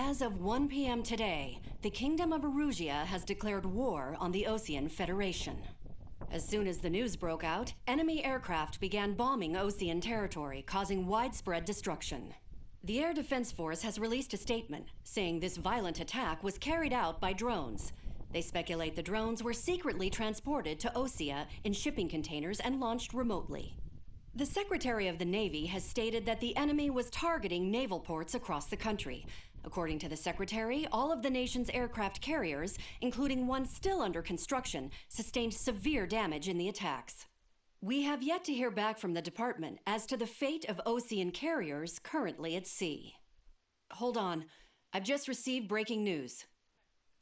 As of 1 p.m. today, the Kingdom of Erusea has declared war on the Osean Federation. As soon as the news broke out, enemy aircraft began bombing Osean territory, causing widespread destruction. The Air Defense Force has released a statement saying this violent attack was carried out by drones. They speculate the drones were secretly transported to Osea in shipping containers and launched remotely. The Secretary of the Navy has stated that the enemy was targeting naval ports across the country. According to the Secretary, all of the nation's aircraft carriers, including one still under construction, sustained severe damage in the attacks. We have yet to hear back from the department as to the fate of Osean carriers currently at sea. Hold on, I've just received breaking news.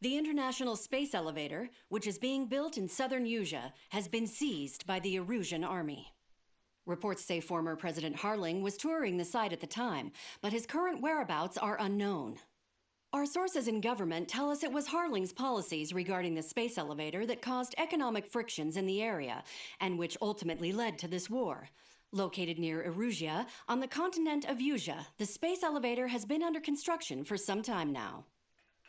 The International Space Elevator, which is being built in southern Usea, has been seized by the Erusean army. Reports say former President Harling was touring the site at the time, but his current whereabouts are unknown. Our sources in government tell us it was Harling's policies regarding the space elevator that caused economic frictions in the area, and which ultimately led to this war. Located near Erusea, on the continent of Usea, the space elevator has been under construction for some time now.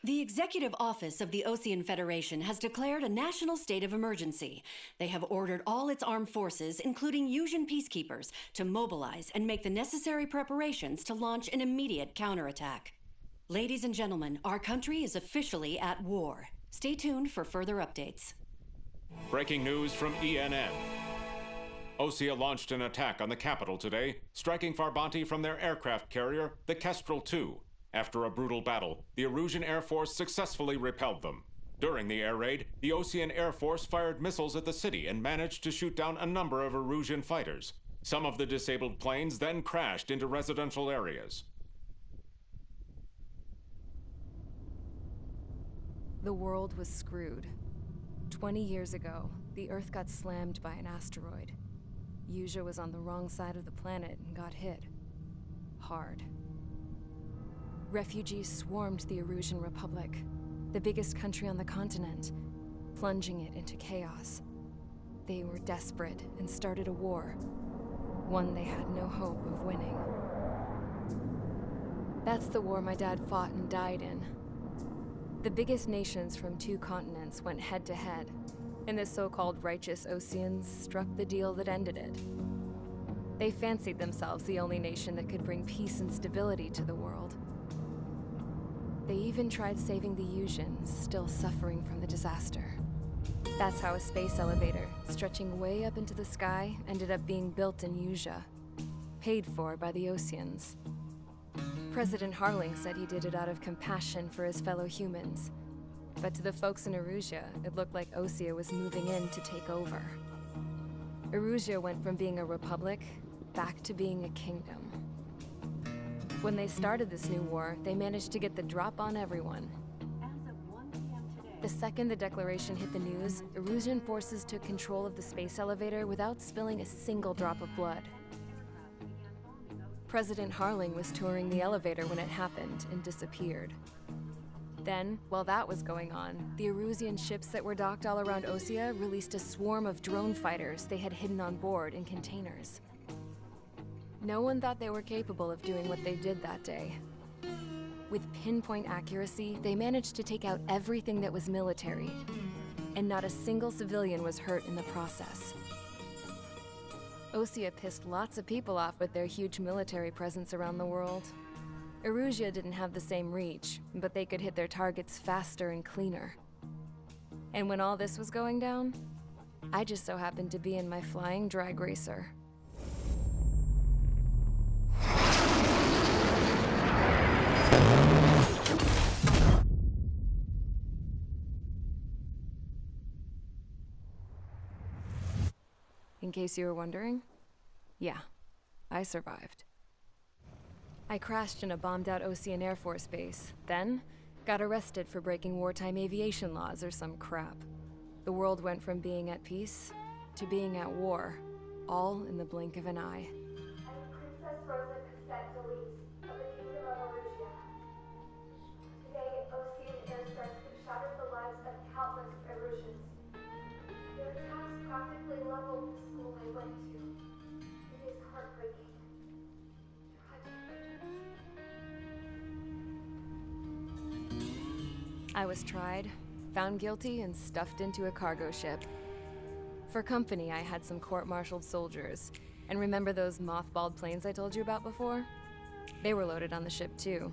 The Executive Office of the Osean Federation has declared a national state of emergency. They have ordered all its armed forces, including Usean peacekeepers, to mobilize and make the necessary preparations to launch an immediate counterattack. Ladies and gentlemen, our country is officially at war. Stay tuned for further updates. Breaking news from ENN. Osea launched an attack on the capital today, striking Farbanti from their aircraft carrier, the Kestrel II. After a brutal battle, the Erusean Air Force successfully repelled them. During the air raid, the Osean Air Force fired missiles at the city and managed to shoot down a number of Erusean fighters. Some of the disabled planes then crashed into residential areas. The world was screwed. 20 years ago, the Earth got slammed by an asteroid. Usea was on the wrong side of the planet and got hit. Hard. Refugees swarmed the Erusean Republic, the biggest country on the continent, plunging it into chaos. They were desperate and started a war, one they had no hope of winning. That's the war my dad fought and died in. The biggest nations from 2 continents went head-to-head, and the so-called righteous Oseans struck the deal that ended it. They fancied themselves the only nation that could bring peace and stability to the world. They even tried saving the Useans, still suffering from the disaster. That's how a space elevator, stretching way up into the sky, ended up being built in Usea, paid for by the Oseans. President Harling said he did it out of compassion for his fellow humans. But to the folks in Erusea, it looked like Osea was moving in to take over. Erusea went from being a republic back to being a kingdom. When they started this new war, they managed to get the drop on everyone. As of 1 p.m. today, The second the declaration hit the news, Erusean forces took control of the space elevator without spilling a single drop of blood. President Harling was touring the elevator when it happened and disappeared. Then, while that was going on, the Erusean ships that were docked all around Osea released a swarm of drone fighters they had hidden on board in containers. No one thought they were capable of doing what they did that day. With pinpoint accuracy, they managed to take out everything that was military, and not a single civilian was hurt in the process. Osea pissed lots of people off with their huge military presence around the world. Erusea didn't have the same reach, but they could hit their targets faster and cleaner. And when all this was going down, I just so happened to be in my flying drag racer. In case you were wondering, yeah, I survived. I crashed in a bombed-out Osean Air Force base, then got arrested for breaking wartime aviation laws or some crap. The world went from being at peace to being at war, all in the blink of an eye. I'm Princess Rosa Cosette D'Elise of the Kingdom of Erusea. Today, Osean airstrikes have shattered the lives of countless Eruseans. Their attacks practically leveled the school I went to. It is heartbreaking. Tragic. I was tried, found guilty, and stuffed into a cargo ship. For company, I had some court-martialed soldiers. And remember those mothballed planes I told you about before? They were loaded on the ship, too.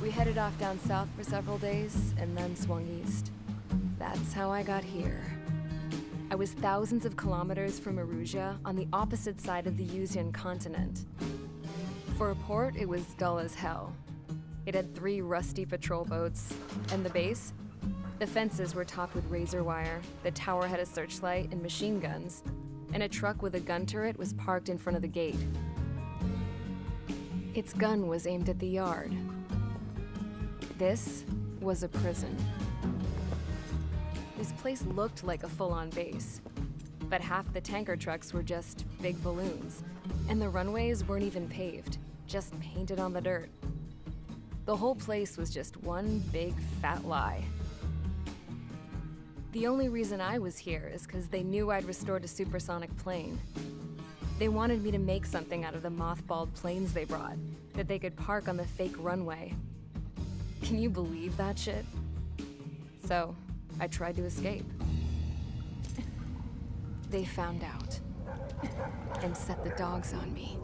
We headed off down south for several days, and then swung east. That's how I got here. I was thousands of kilometers from Erusea, on the opposite side of the Erusean continent. For a port, it was dull as hell. It had 3 rusty patrol boats, and the base? The fences were topped with razor wire, the tower had a searchlight and machine guns, and a truck with a gun turret was parked in front of the gate. Its gun was aimed at the yard. This was a prison. This place looked like a full-on base, but half the tanker trucks were just big balloons, and the runways weren't even paved, just painted on the dirt. The whole place was just one big fat lie. The only reason I was here is because they knew I'd restored a supersonic plane. They wanted me to make something out of the mothballed planes they brought, that they could park on the fake runway. Can you believe that shit? So, I tried to escape. They found out, and set the dogs on me.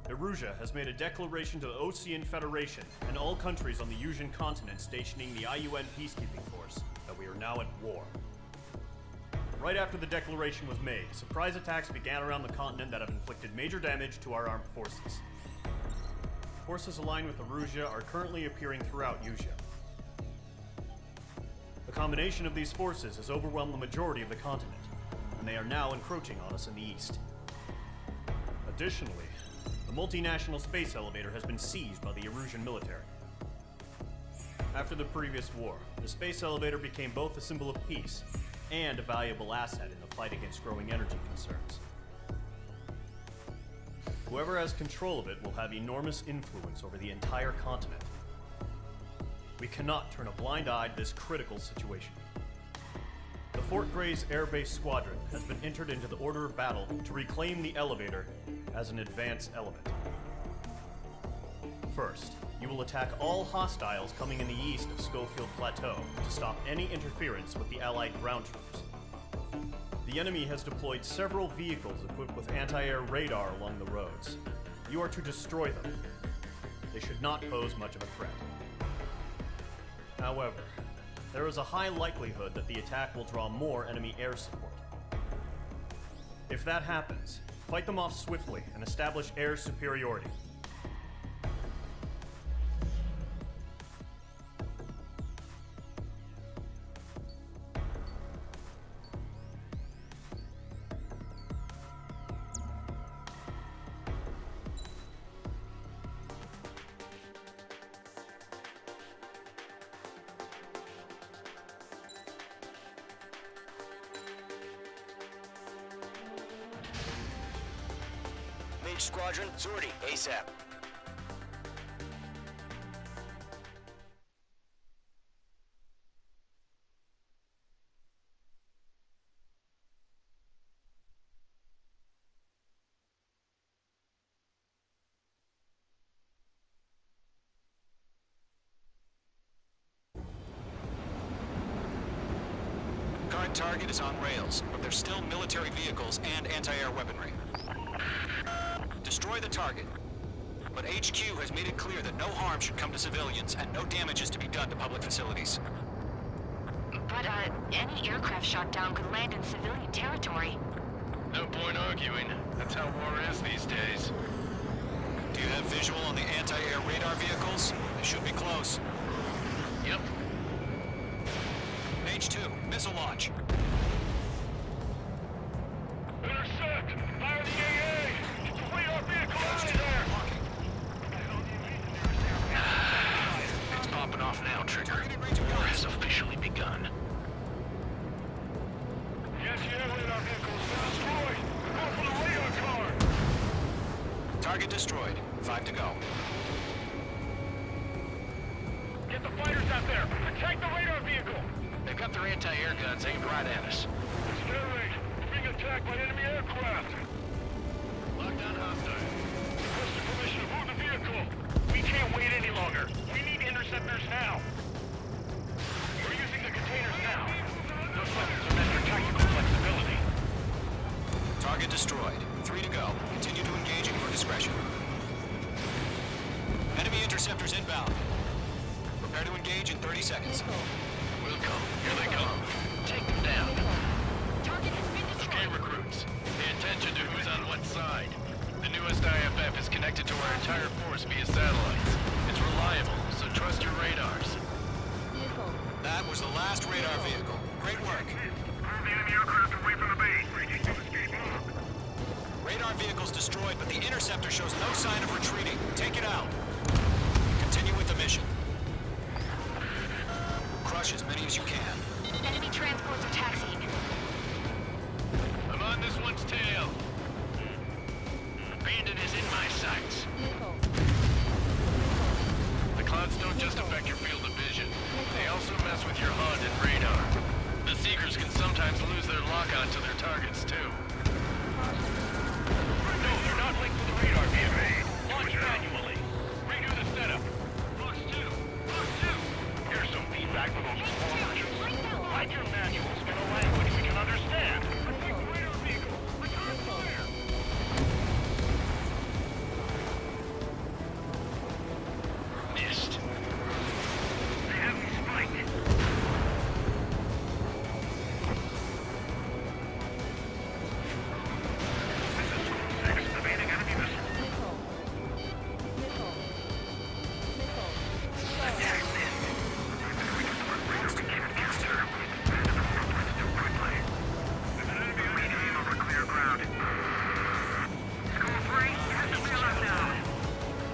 Erusea has made a declaration to the Osean Federation and all countries on the Erusean continent stationing the IUN peacekeeping force that we are now at war. Right after the declaration was made, surprise attacks began around the continent that have inflicted major damage to our armed forces. Forces aligned with Erusea are currently appearing throughout Erusean. The combination of these forces has overwhelmed the majority of the continent, and they are now encroaching on us in the east. Additionally, the multinational space elevator has been seized by the Erusean military. After the previous war, the space elevator became both a symbol of peace and a valuable asset in the fight against growing energy concerns. Whoever has control of it will have enormous influence over the entire continent. We cannot turn a blind eye to this critical situation. The Fort Gray's Air Base Squadron has been entered into the order of battle to reclaim the elevator as an advance element. First, you will attack all hostiles coming in the east of Schofield Plateau to stop any interference with the Allied ground troops. The enemy has deployed several vehicles equipped with anti-air radar along the roads. You are to destroy them. They should not pose much of a threat. However, there is a high likelihood that the attack will draw more enemy air support. If that happens, fight them off swiftly and establish air superiority. Mage Squadron, sortie, ASAP. Current target is on rails, but there's still military vehicles and anti-air weaponry. Destroy the target, but HQ has made it clear that no harm should come to civilians and no damage is to be done to public facilities. But, any aircraft shot down could land in civilian territory. No point arguing. That's how war is these days. Do you have visual on the anti-air radar vehicles? They should be close. Yep. Mage 2, missile launch. Intercept! Fire the AA! Complete our vehicle out of there! It's popping off now, Trigger. War has officially begun. Yes, radar vehicles been destroyed! Go for the radar car! Target destroyed. 5 to go. Get the fighters out there! Attack the radar vehicle! They've got their anti-air guns aimed right at us. Stay rate! We're being attacked by enemy aircraft! Lockdown hostile. Requesting permission to move the vehicle! We can't wait any longer! We need interceptors now! We're using the containers now! Those weapons are meant for tactical flexibility. Target destroyed. 3 to go. Continue to engage at your discretion. Enemy interceptors inbound. Prepare to engage in 30 seconds. We'll go. Here they come. Take them down. Target has been destroyed. Okay, recruits. Pay attention to who's on what side. The newest IFF is connected to our entire force via satellites. It's reliable, so trust your radars. That was the last radar vehicle. Great work. Move the enemy aircraft away from the base. Ready to escape. Radar vehicle's destroyed, but the interceptor shows no sign of retreating. Take it out. Continue with the mission. Crush as many as you can. Enemy transports are taxiing. I'm on this one's tail. Bandit is in my sights. The clouds don't just affect your field of vision. They also mess with your HUD and radar. The Seekers can sometimes lose their lock-on to their targets, too. No, they're not linked to the radar vehicle. Launch manually. Redo the setup. Box 2. Box 2. Here's some feedback for those performers. Write your manuals in a language we can understand. Attack the radar vehicle. Return fire. Missed. They have me spiked.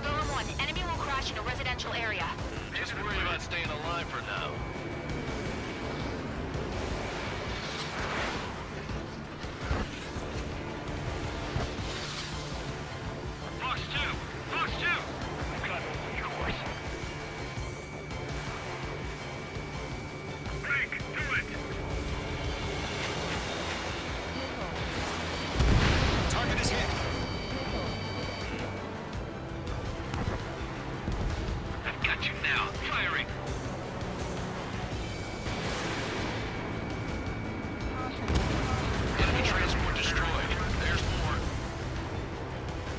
Golem 1, enemy will crash in a residential area. Just worry about staying alive for now. Fox 2! Fox 2! I've got no course. Break! Do it! Target is hit. I've got you now. Firing! Enemy transport destroyed. There's more.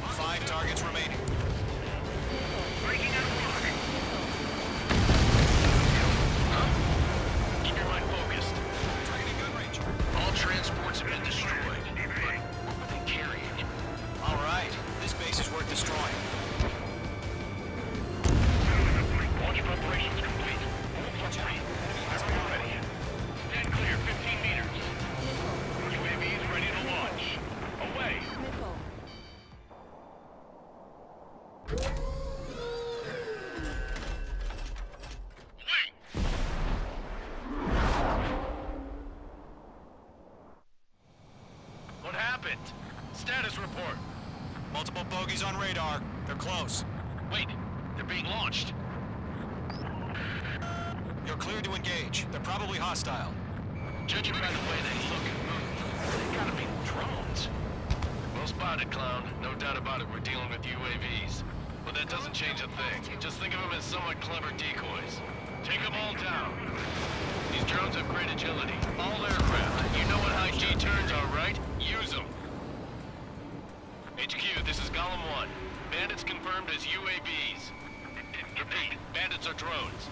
5 targets remaining. Breaking out of rock. Huh? Keep your mind focused. Targeting gun range. All transports have been destroyed. But what were they carrying? All right. This base is worth destroying. Launch preparations complete. Hold for 3. Everyone ready. Stand clear 15 meters. UAVs ready to launch. Away. Wait. What happened? Status report. Multiple bogeys on radar. They're close. Wait, they're being launched. You're cleared to engage. They're probably hostile. Judging by the way they look and move, they gotta be drones. Well spotted, clown. No doubt about it, we're dealing with UAVs. But that doesn't change a thing. Just think of them as somewhat clever decoys. Take them all down. These drones have great agility. All aircraft. You know what high G turns are, right? Use them. HQ, this is Golem 1. Bandits confirmed as UAVs. Repeat, bandits are drones.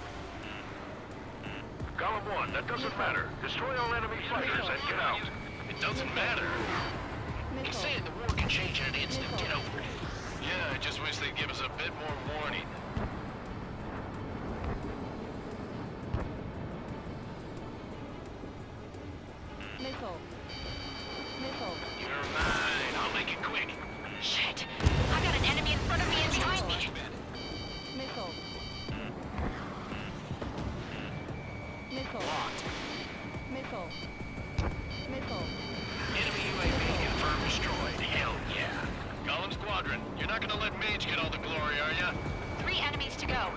Golem 1, that doesn't matter. Destroy all enemy fighters and get out. It doesn't matter. He's saying the war can change in an instant. Get over it. Yeah, I just wish they'd give us a bit more warning. You're mine. I'll make it quick. Shit! I got an enemy in front of me and behind me. Locked. Enemy UAV confirmed destroyed. Hell yeah. Column Squadron, you're not gonna let Mage get all the glory, are ya? 3 enemies to go.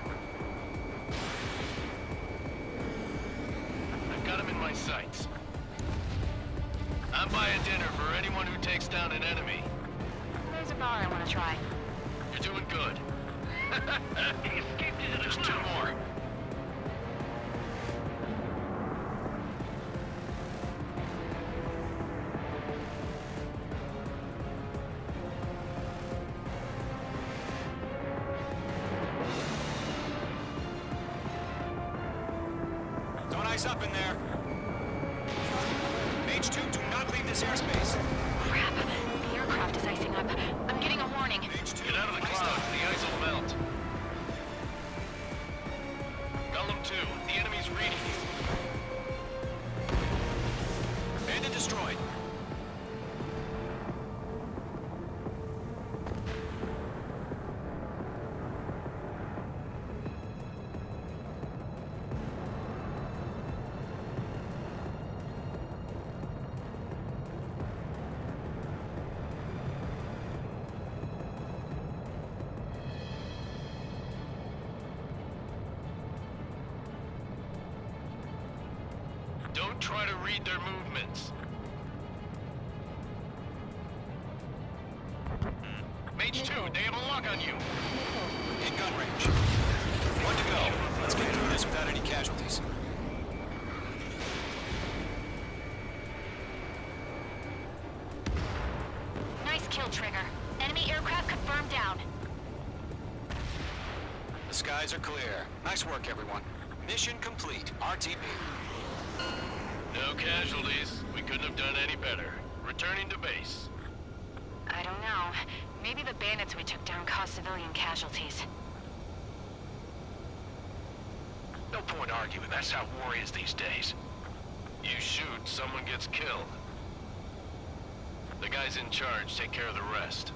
I've got him in my sights. I'm buying dinner for anyone who takes down an enemy. There's a bar I want to try. You're doing good. He escaped into the Just 2 more. Don't ice up in there. Mage 2, do not leave this airspace. Crap. The aircraft is icing up. I'm getting a warning. Mage 2, Get out of the iced clouds, up. the ice will melt. Column 2, the enemy's reading you. Bandit destroyed. Don't try to read their movements. Mage 2, they have a lock on you. In gun range. 1 to go. Let's get through this without any casualties. Nice kill, Trigger. Enemy aircraft confirmed down. The skies are clear. Nice work, everyone. Mission complete. RTB. No casualties. We couldn't have done any better. Returning to base. I don't know. Maybe the bandits we took down caused civilian casualties. No point arguing. That's how war is these days. You shoot, someone gets killed. The guys in charge take care of the rest.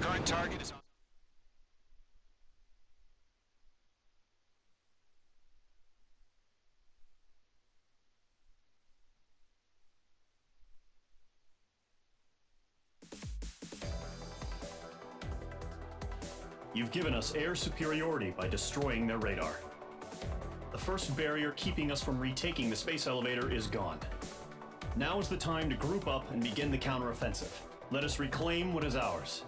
Current target is on. You've given us air superiority by destroying their radar. The first barrier keeping us from retaking the space elevator is gone. Now is the time to group up and begin the counteroffensive. Let us reclaim what is ours.